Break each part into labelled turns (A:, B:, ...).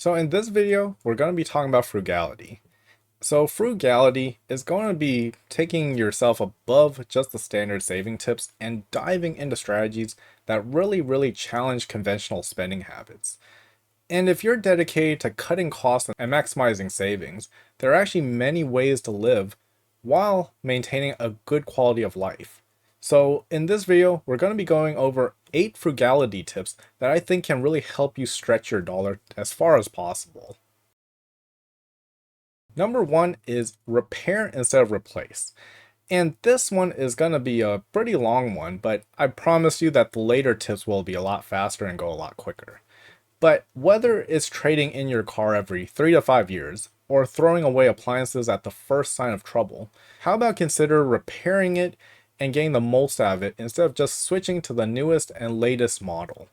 A: So in this video, we're going to be talking about frugality. So frugality is going to be taking yourself above just the standard saving tips and diving into strategies that really challenge conventional spending habits. And if you're dedicated to cutting costs and maximizing savings, there are actually many ways to live while maintaining a good quality of life. So in this video, we're going to be going over 8 frugality tips that I think can really help you stretch your dollar as far as possible. Number 1 is repair instead of replace. And this one is going to be a pretty long one, but I promise you that the later tips will be a lot faster and go a lot quicker. But whether it's trading in your car every 3 to 5 years, or throwing away appliances at the first sign of trouble, how about consider repairing it and getting the most out of it instead of just switching to the newest and latest model?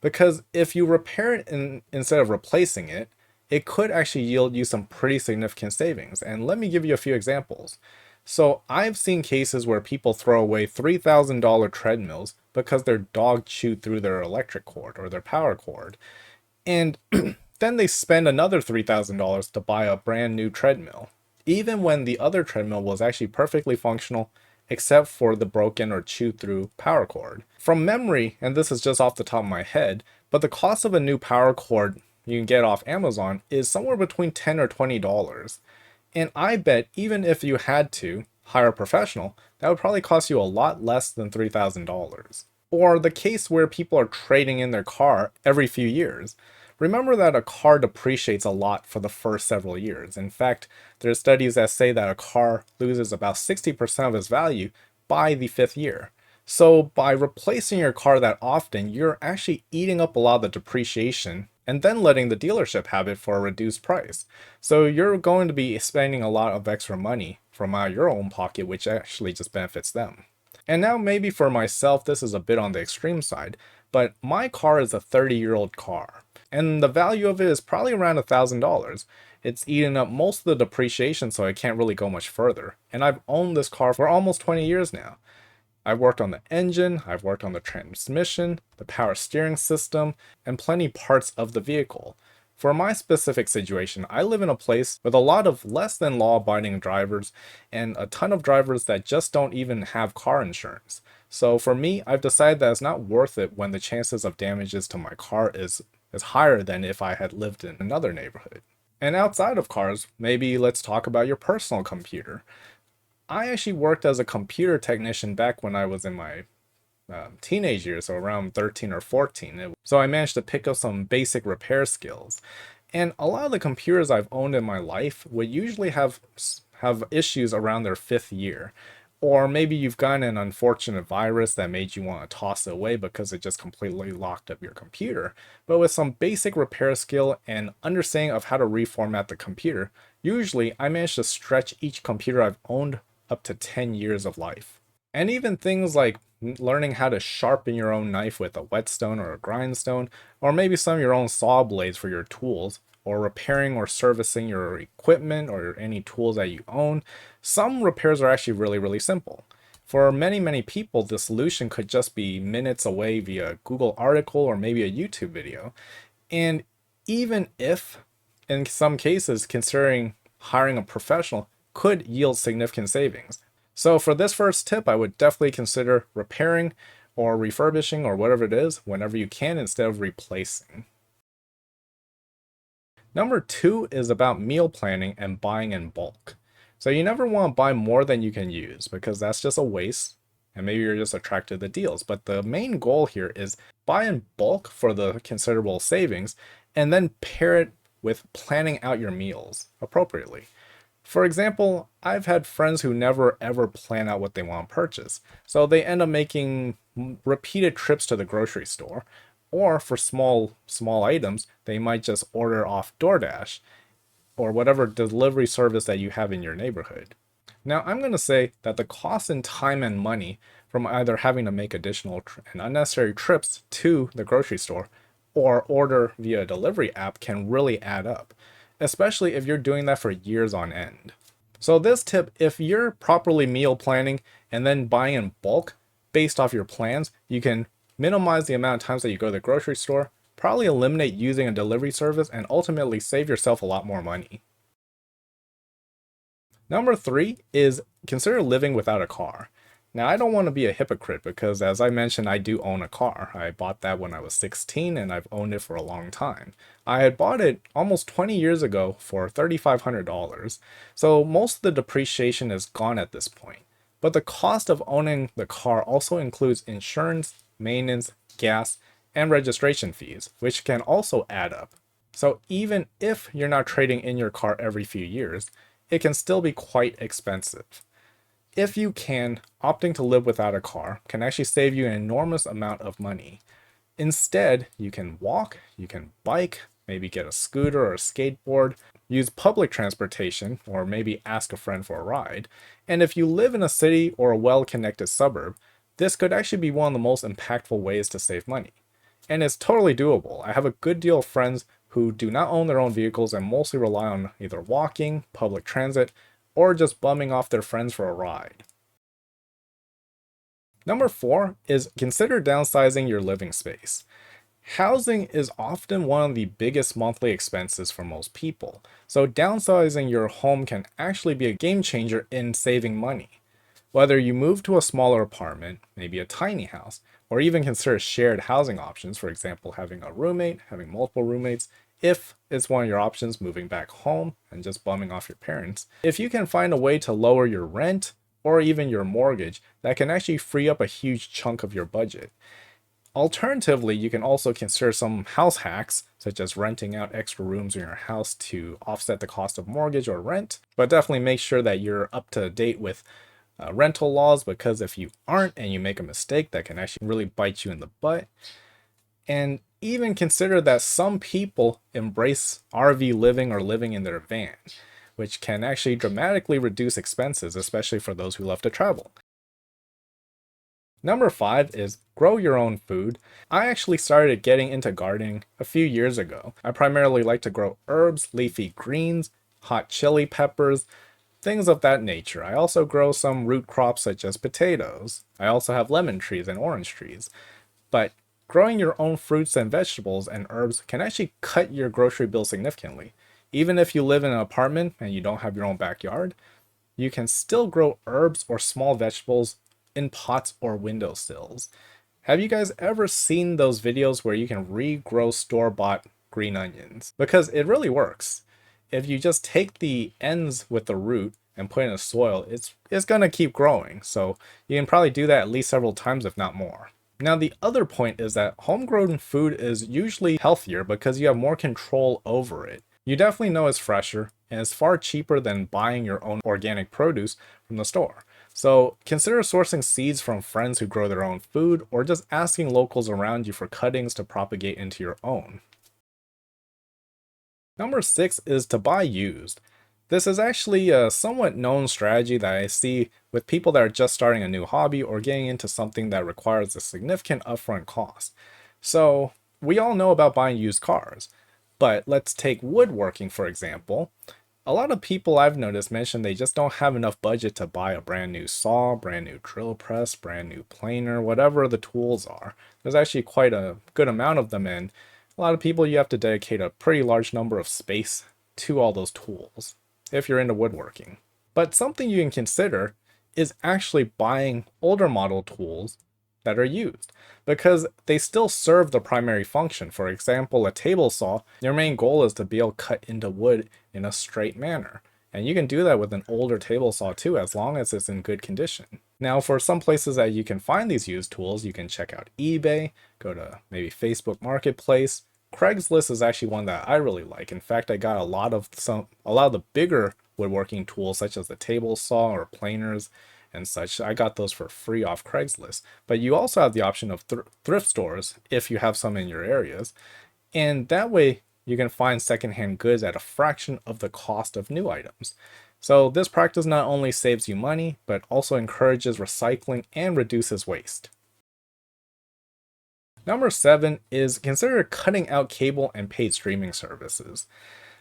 A: Because if you repair it instead of replacing it, it could actually yield you some pretty significant savings. And let me give you a few examples. So I've seen cases where people throw away $3,000 treadmills because their dog chewed through their electric cord or their power cord. And then they spend another $3,000 to buy a brand new treadmill, even when the other treadmill was actually perfectly functional except for the broken or chewed through power cord. From memory, and this is just off the top of my head, but the cost of a new power cord you can get off Amazon is somewhere between $10 or $20. And I bet even if you had to hire a professional, that would probably cost you a lot less than $3,000. Or the case where people are trading in their car every few years. Remember that a car depreciates a lot for the first several years. In fact, there's studies that say that a car loses about 60% of its value by the 5th year. So by replacing your car that often, you're actually eating up a lot of the depreciation and then letting the dealership have it for a reduced price. So you're going to be spending a lot of extra money from out of your own pocket, which actually just benefits them. And now maybe for myself, this is a bit on the extreme side, but my car is a 30-year-old car, and the value of it is probably around $1,000. It's eaten up most of the depreciation, so I can't really go much further. And I've owned this car for almost 20 years now. I've worked on the engine, I've worked on the transmission, the power steering system, and plenty parts of the vehicle. For my specific situation, I live in a place with a lot of less than law-abiding drivers and a ton of drivers that just don't even have car insurance. So for me, I've decided that it's not worth it when the chances of damages to my car is higher than if I had lived in another neighborhood. And outside of cars, maybe let's talk about your personal computer. I actually worked as a computer technician back when I was in my teenage years, so around 13 or 14. So I managed to pick up some basic repair skills. And a lot of the computers I've owned in my life would usually have issues around their 5th year. Or maybe you've gotten an unfortunate virus that made you want to toss it away because it just completely locked up your computer. But with some basic repair skill and understanding of how to reformat the computer, usually I managed to stretch each computer I've owned up to 10 years of life. And even things like learning how to sharpen your own knife with a whetstone or a grindstone, or maybe some of your own saw blades for your tools, or repairing or servicing your equipment or any tools that you own. Some repairs are actually really simple. For many people, the solution could just be minutes away via a Google article or maybe a YouTube video. And even if, in some cases, considering hiring a professional could yield significant savings. So for this first tip, I would definitely consider repairing or refurbishing or whatever it is whenever you can instead of replacing. Number 2 is about meal planning and buying in bulk. So you never want to buy more than you can use because that's just a waste and maybe you're just attracted to the deals. But the main goal here is buy in bulk for the considerable savings and then pair it with planning out your meals appropriately. For example, I've had friends who never ever plan out what they want to purchase, so they end up making repeated trips to the grocery store, or for small items, they might just order off DoorDash or whatever delivery service that you have in your neighborhood. Now, I'm going to say that the cost in time and money from either having to make additional and unnecessary trips to the grocery store or order via a delivery app can really add up, especially if you're doing that for years on end. So this tip, if you're properly meal planning and then buying in bulk based off your plans, you can minimize the amount of times that you go to the grocery store, probably eliminate using a delivery service and ultimately save yourself a lot more money. Number 3 is consider living without a car. Now, I don't want to be a hypocrite because, as I mentioned, I do own a car. I bought that when I was 16 and I've owned it for a long time. I had bought it almost 20 years ago for $3,500, so most of the depreciation is gone at this point. But the cost of owning the car also includes insurance, maintenance, gas, and registration fees, which can also add up. So even if you're not trading in your car every few years, it can still be quite expensive. If you can, opting to live without a car can actually save you an enormous amount of money. Instead, you can walk, you can bike, maybe get a scooter or a skateboard, use public transportation, or maybe ask a friend for a ride. And if you live in a city or a well-connected suburb, this could actually be one of the most impactful ways to save money. And it's totally doable. I have a good deal of friends who do not own their own vehicles and mostly rely on either walking, public transit, or just bumming off their friends for a ride. Number 4 is consider downsizing your living space. Housing is often one of the biggest monthly expenses for most people, so downsizing your home can actually be a game changer in saving money. Whether you move to a smaller apartment, maybe a tiny house, or even consider shared housing options, for example, having a roommate, having multiple roommates, if it's one of your options moving back home and just bumming off your parents, if you can find a way to lower your rent or even your mortgage, that can actually free up a huge chunk of your budget. Alternatively, you can also consider some house hacks, such as renting out extra rooms in your house to offset the cost of mortgage or rent, but definitely make sure that you're up to date with rental laws, because if you aren't and you make a mistake, that can actually really bite you in the butt. And even consider that some people embrace RV living or living in their van, which can actually dramatically reduce expenses, especially for those who love to travel. Number 5 is grow your own food. I actually started getting into gardening a few years ago. I primarily like to grow herbs, leafy greens, hot chili peppers, things of that nature. I also grow some root crops such as potatoes. I also have lemon trees and orange trees. But growing your own fruits and vegetables and herbs can actually cut your grocery bill significantly. Even if you live in an apartment and you don't have your own backyard, you can still grow herbs or small vegetables in pots or windowsills. Have you guys ever seen those videos where you can regrow store-bought green onions? Because it really works. If you just take the ends with the root and put it in the soil, it's gonna keep growing. So you can probably do that at least several times, if not more. Now, the other point is that homegrown food is usually healthier because you have more control over it. You definitely know it's fresher and it's far cheaper than buying your own organic produce from the store. So consider sourcing seeds from friends who grow their own food, or just asking locals around you for cuttings to propagate into your own. Number 6 is to buy used. This is actually a somewhat known strategy that I see with people that are just starting a new hobby or getting into something that requires a significant upfront cost. So we all know about buying used cars, but let's take woodworking for example. A lot of people I've noticed mention they just don't have enough budget to buy a brand new saw, brand new drill press, brand new planer, whatever the tools are. There's actually quite a good amount of them, and a lot of people you have to dedicate a pretty large number of space to all those tools if you're into woodworking. But something you can consider is actually buying older model tools that are used, because they still serve the primary function. For example, a table saw, your main goal is to be able to cut into wood in a straight manner. And you can do that with an older table saw too, as long as it's in good condition. Now, for some places that you can find these used tools, you can check out eBay, go to maybe Facebook Marketplace. Craigslist is actually one that I really like. In fact, I got a lot of the bigger woodworking tools, such as the table saw or planers and such. I got those for free off Craigslist. But you also have the option of thrift stores if you have some in your areas. And that way you can find secondhand goods at a fraction of the cost of new items. So this practice not only saves you money, but also encourages recycling and reduces waste. Number 7 is consider cutting out cable and paid streaming services.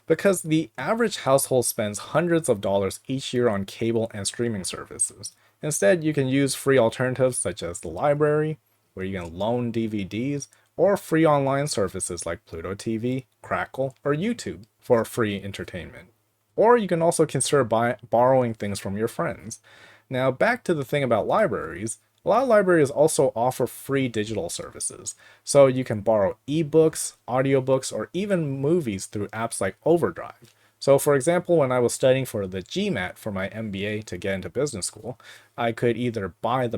A: Because the average household spends hundreds of dollars each year on cable and streaming services. Instead, you can use free alternatives such as the library, where you can loan DVDs, or free online services like Pluto TV, Crackle, or YouTube for free entertainment. Or you can also consider borrowing things from your friends. Now, back to the thing about libraries. A lot of libraries also offer free digital services, so you can borrow ebooks, audiobooks, or even movies through apps like Overdrive. So, for example, when I was studying for the GMAT for my MBA to get into business school, I could either buy the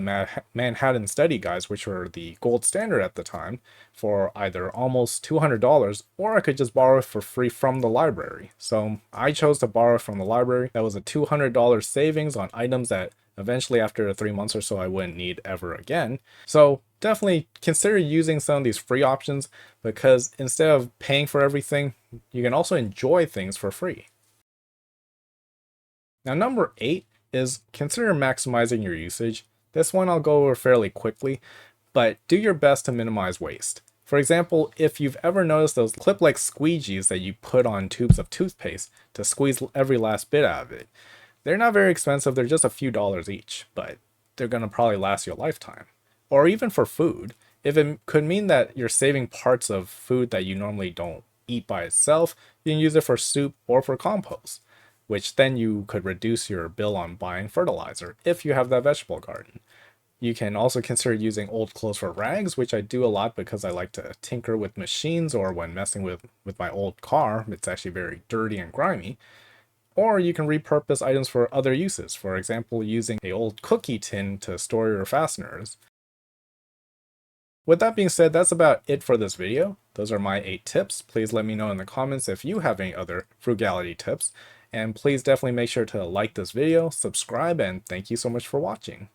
A: Manhattan Study Guides, which were the gold standard at the time, for either almost $200, or I could just borrow it for free from the library. So I chose to borrow from the library. That was a $200 savings on items that eventually after 3 months or so I wouldn't need ever again. So definitely consider using some of these free options, because instead of paying for everything, you can also enjoy things for free. Now, number 8 is consider maximizing your usage. This one I'll go over fairly quickly, but do your best to minimize waste. For example, if you've ever noticed those clip-like squeegees that you put on tubes of toothpaste to squeeze every last bit out of it, they're not very expensive, they're just a few dollars each, but they're gonna probably last you a lifetime. Or even for food, if it could mean that you're saving parts of food that you normally don't eat by itself, you can use it for soup or for compost, which then you could reduce your bill on buying fertilizer if you have that vegetable garden. You can also consider using old clothes for rags, which I do a lot because I like to tinker with machines, or when messing with my old car, it's actually very dirty and grimy. Or you can repurpose items for other uses, for example, using a old cookie tin to store your fasteners. With that being said, that's about it for this video. Those are my 8 tips. Please let me know in the comments if you have any other frugality tips. And please definitely make sure to like this video, subscribe, and thank you so much for watching.